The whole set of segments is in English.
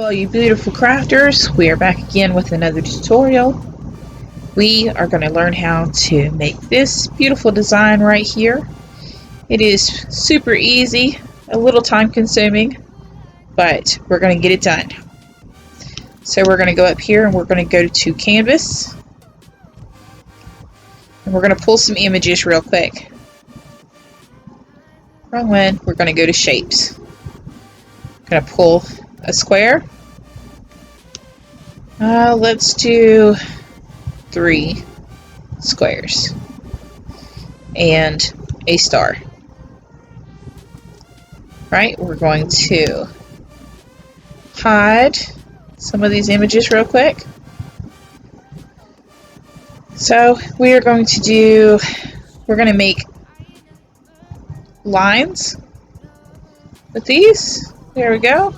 Hello you beautiful crafters, we are back again with another tutorial. We are going to learn how to make this beautiful design right here. It is super easy, a little time consuming, but we're going to get it done. So we're going to go up here and we're going to go to Canvas. And we're going to pull some images real quick. Wrong one, we're going to go to Shapes. Going to pull a square. Let's do 3 squares and a star. Right, we're going to hide some of these images real quick. So we're going to make lines with these. There we go.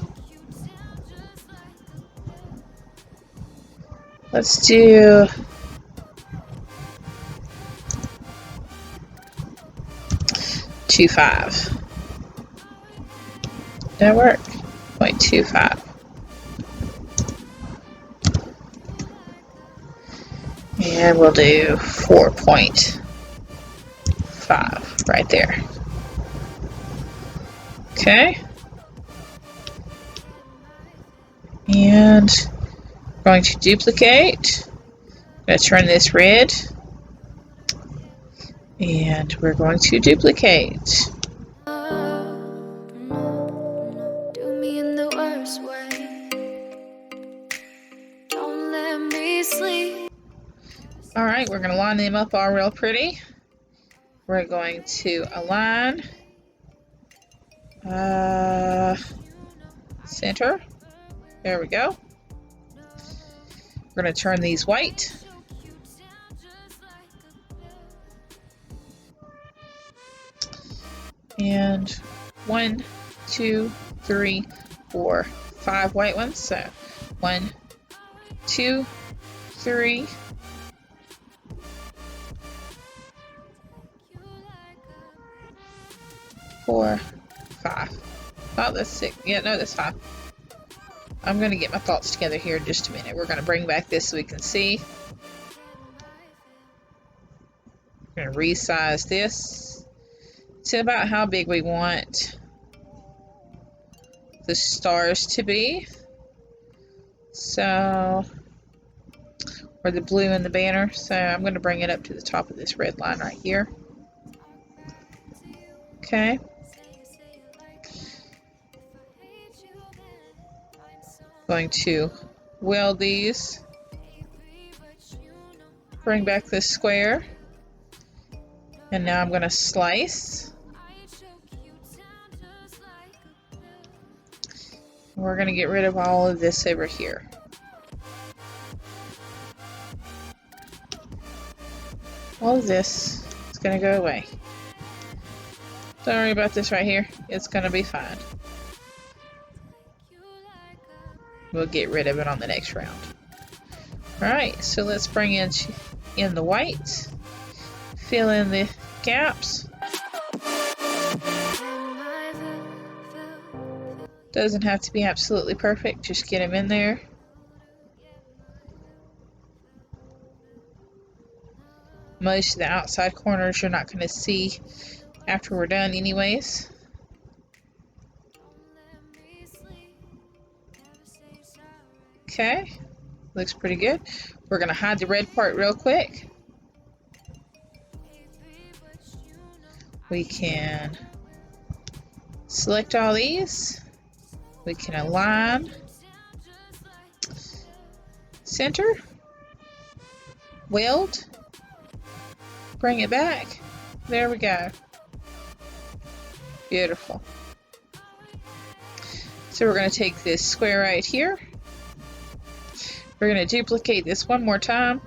Let's do 2.5. Did that work? 0.25. And we'll do 4.5 right there. Okay. And I'm going to duplicate. I'm going to turn this red. And we're going to duplicate. Alright, we're going to line them up all real pretty. We're going to align, center. There we go. We're going to turn these white. And 1, 2, 3, 4, 5 white ones. So 1, 2, 3. 4, 5. Oh, that's 6. Yeah, no, that's 5. I'm going to get my thoughts together here in just a minute. We're going to bring back this so we can see. We're going to resize this to about how big we want the stars to be. So, or the blue in the banner. So I'm going to bring it up to the top of this red line right here. Okay. Going to weld these, bring back this square, and now I'm going to slice. We're going to get rid of all of this over here. All of this is going to go away. Don't worry about this right here. It's going to be fine. We'll get rid of it on the next round. Alright, so let's bring in the white. Fill in the gaps. Doesn't have to be absolutely perfect, just get them in there. Most of the outside corners you're not going to see after we're done anyways. Okay, looks pretty good. We're going to hide the red part real quick. We can select all these. We can align, center, weld, bring it back. There we go. Beautiful. So we're going to take this square right here. We're going to duplicate this one more time.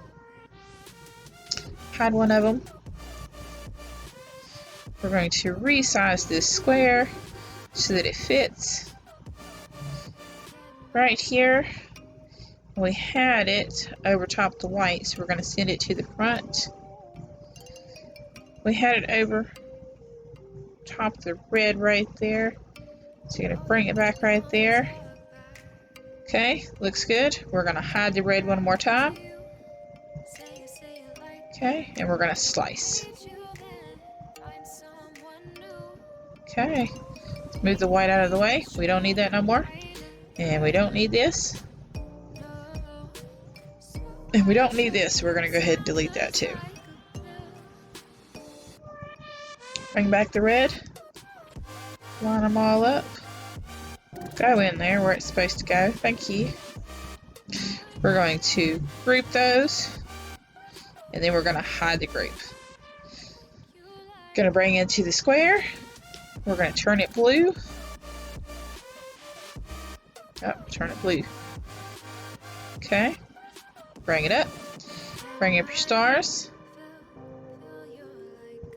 Hide one of them. We're going to resize this square so that it fits right here. We had it over top the white, so we're going to send it to the front. We had it over top the red right there. So you're going to bring it back right there. Okay, looks good. We're going to hide the red one more time. Okay, and we're going to slice. Okay, move the white out of the way. We don't need that no more. And we don't need this. And we don't need this. We're going to go ahead and delete that too. Bring back the red. Line them all up. Go in there where it's supposed to go. Thank you. We're going to group those. And then we're going to hide the group. Going to bring into the square. We're going to turn it blue. Oh, turn it blue. Okay. Bring it up. Bring up your stars.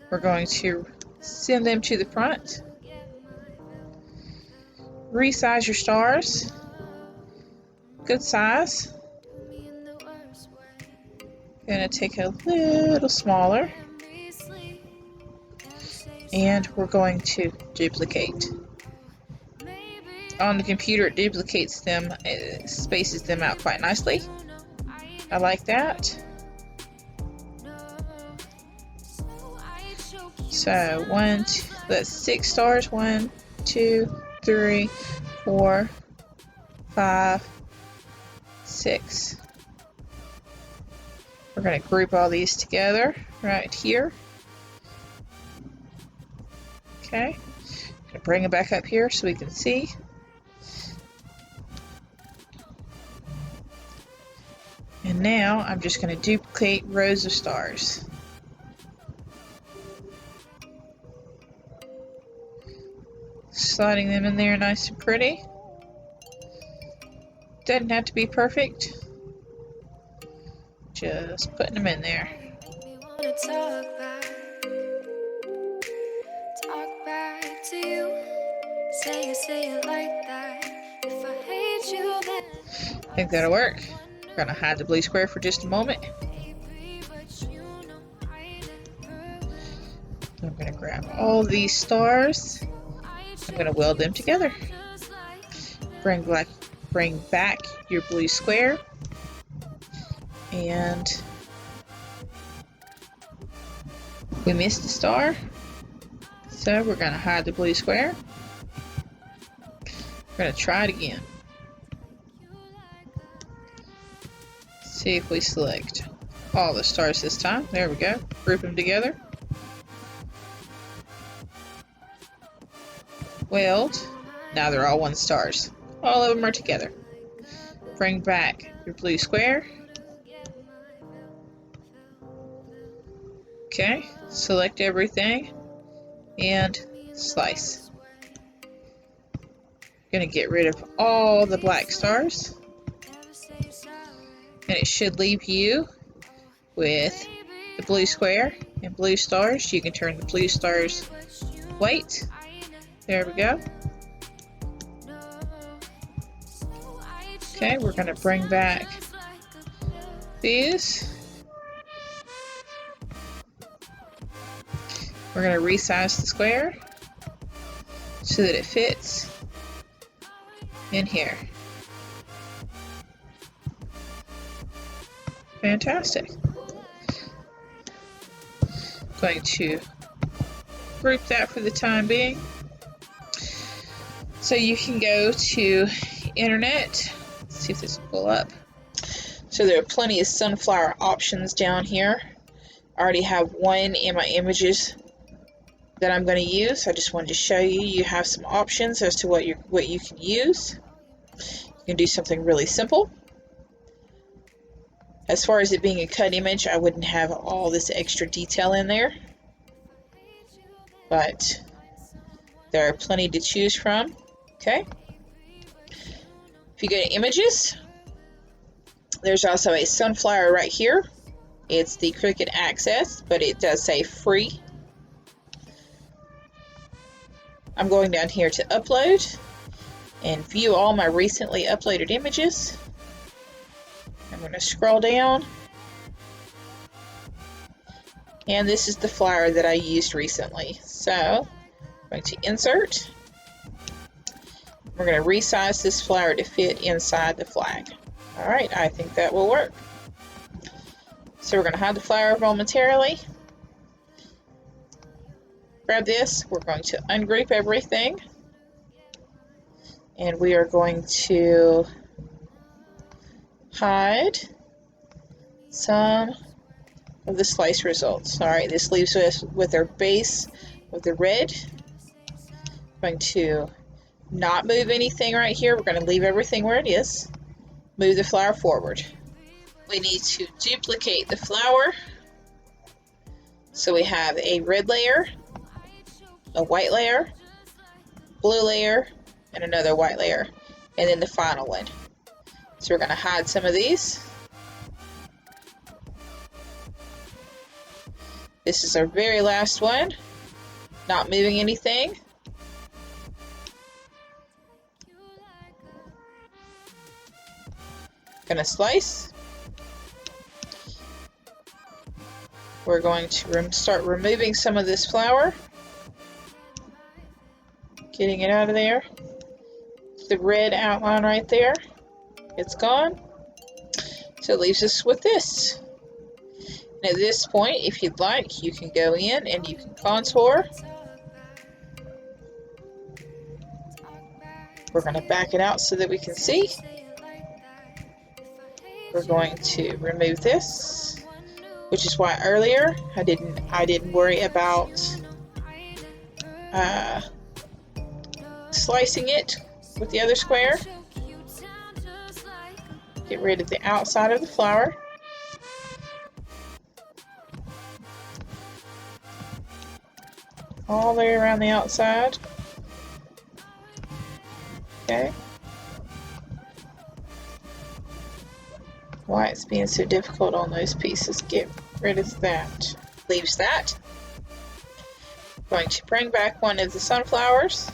We're going to send them to the front. Resize your stars. Good size. Gonna take a little smaller. And we're going to duplicate. On the computer, it duplicates them, it spaces them out quite nicely. I like that. So that's 6 stars. 1, 2, 3, 4, 5, 6. We're going to group all these together right here. Okay. I'm going to bring it back up here so we can see. And now I'm just going to duplicate rows of stars. Sliding them in there nice and pretty. Doesn't have to be perfect. Just putting them in there. Talk back to you. Say it like that. If I hate you, then I think that'll work. We're gonna hide the blue square for just a moment. I'm gonna grab all these stars. I'm gonna weld them together. Bring back your blue square. And we missed a star. So we're gonna hide the blue square. We're gonna try it again. See if we select all the stars this time. There we go. Group them together. Weld. Now they're all 1 stars. All of them are together. Bring back your blue square. Okay. Select everything and slice. Going to get rid of all the black stars. And it should leave you with the blue square and blue stars. You can turn the blue stars white. There we go. Okay, we're going to bring back these. We're going to resize the square so that it fits in here. Fantastic. Going to group that for the time being. So you can go to Internet. Let's see if this will pull up. So there are plenty of sunflower options down here. I already have one in my images that I'm going to use. I just wanted to show you. You have some options as to what you can use. You can do something really simple. As far as it being a cut image, I wouldn't have all this extra detail in there. But there are plenty to choose from. Okay. If you go to images, there's also a sunflower right here. It's the Cricut Access, but it does say free. I'm going down here to upload and view all my recently uploaded images. I'm going to scroll down, and this is the flower that I used recently. So I'm going to insert, We're going to resize this flower to fit inside the flag. Alright, I think that will work. So we're going to hide the flower momentarily. Grab this. We're going to ungroup everything. And we are going to hide some of the slice results. Alright, this leaves us with our base with the red. I'm going to not move anything right here. We're going to leave everything where it is. Move the flower forward. We need to duplicate the flower. So we have a red layer, a white layer, blue layer, and another white layer. And then the final one. So we're going to hide some of these. This is our very last one. Not moving anything. Gonna slice. We're going to start removing some of this flour. Getting it out of there. The red outline right there. It's gone. So it leaves us with this. And at this point, if you'd like, you can go in and you can contour. We're going to back it out so that we can see. We're going to remove this, which is why earlier I didn't worry about slicing it with the other square. Get rid of the outside of the flower. All the way around the outside. Okay. Why it's being so difficult on those pieces. Get rid of that. Leaves that. Going to bring back one of the sunflowers.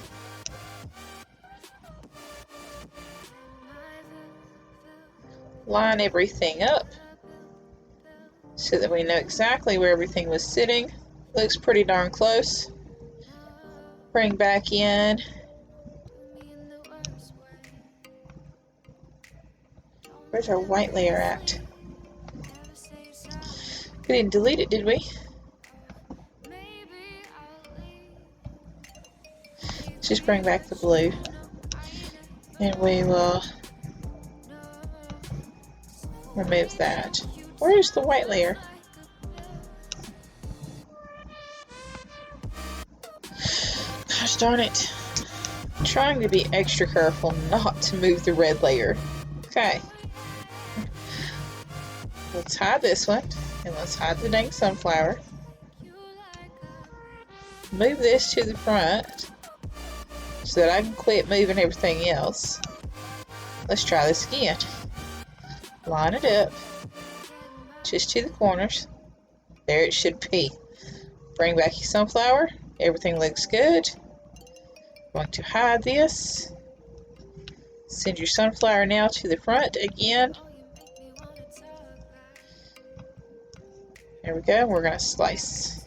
Line everything up so that we know exactly where everything was sitting. Looks pretty darn close. Bring back in. Where's our white layer at? We didn't delete it, did we? Let's just bring back the blue. And we will remove that. Where's the white layer? Gosh darn it. I'm trying to be extra careful not to move the red layer. Okay. Let's hide this one. And let's hide the dang sunflower. Move this to the front so that I can quit moving everything else. Let's try this again. Line it up just to the corners. There it should be. Bring back your sunflower. Everything looks good. Going to hide this. Send your sunflower now to the front again. There we go. We're going to slice.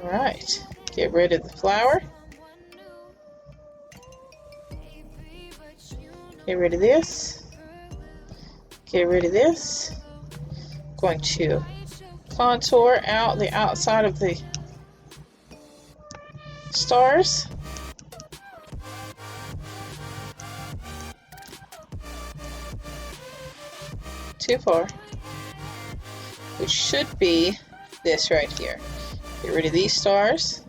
Alright. Get rid of the flower. Get rid of this. Get rid of this. Going to contour out the outside of the stars. Too far. Which should be this right here. Get rid of these stars.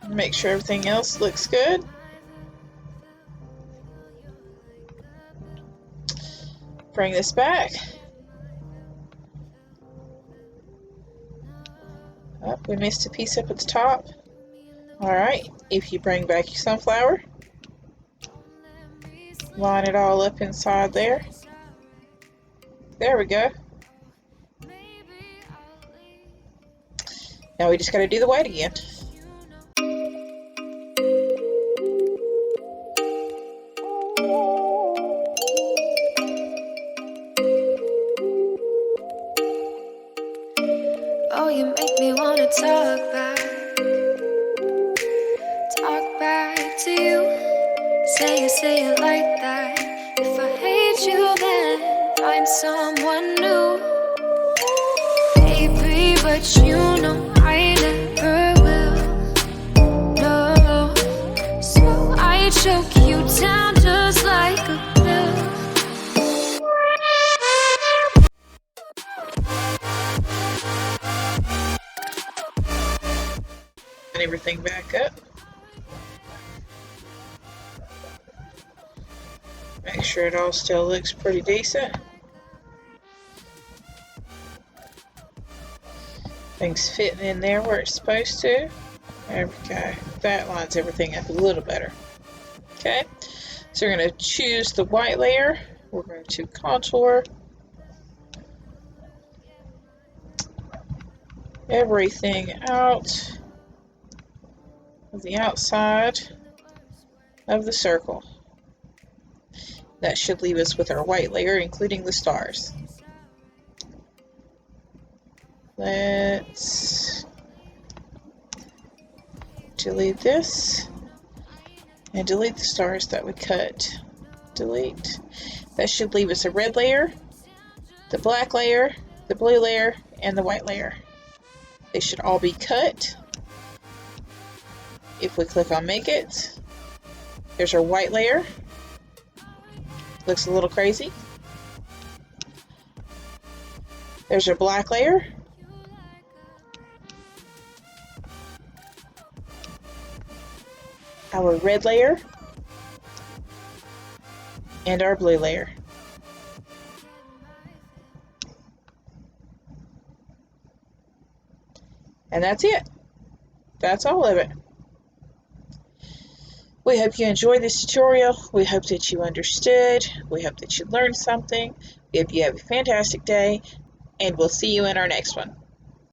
Make sure everything else looks good. Bring this back. Oh, we missed a piece up at the top. Alright, if you bring back your sunflower, line it all up inside there. There we go. Now we just got to do the white again. you make me wanna talk back to you. Say it like that. If I hate you, then find someone new. Baby, but you know I never will. No, so I choke you down just like a pill. And everything back up. Make sure it all still looks pretty decent. Things fitting in there where it's supposed to. There we go. That lines everything up a little better. Okay, so we're going to choose the white layer. We're going to contour everything out of the outside of the circle. That should leave us with our white layer, including the stars. Let's delete this and delete the stars that we cut. Delete. That should leave us a red layer, the black layer, the blue layer, and the white layer. They should all be cut. If we click on Make It, there's our white layer. Looks a little crazy. There's our black layer. Our red layer. And our blue layer. And that's it. That's all of it. We hope you enjoyed this tutorial. We hope that you understood. We hope that you learned something. We hope you have a fantastic day, and we'll see you in our next one.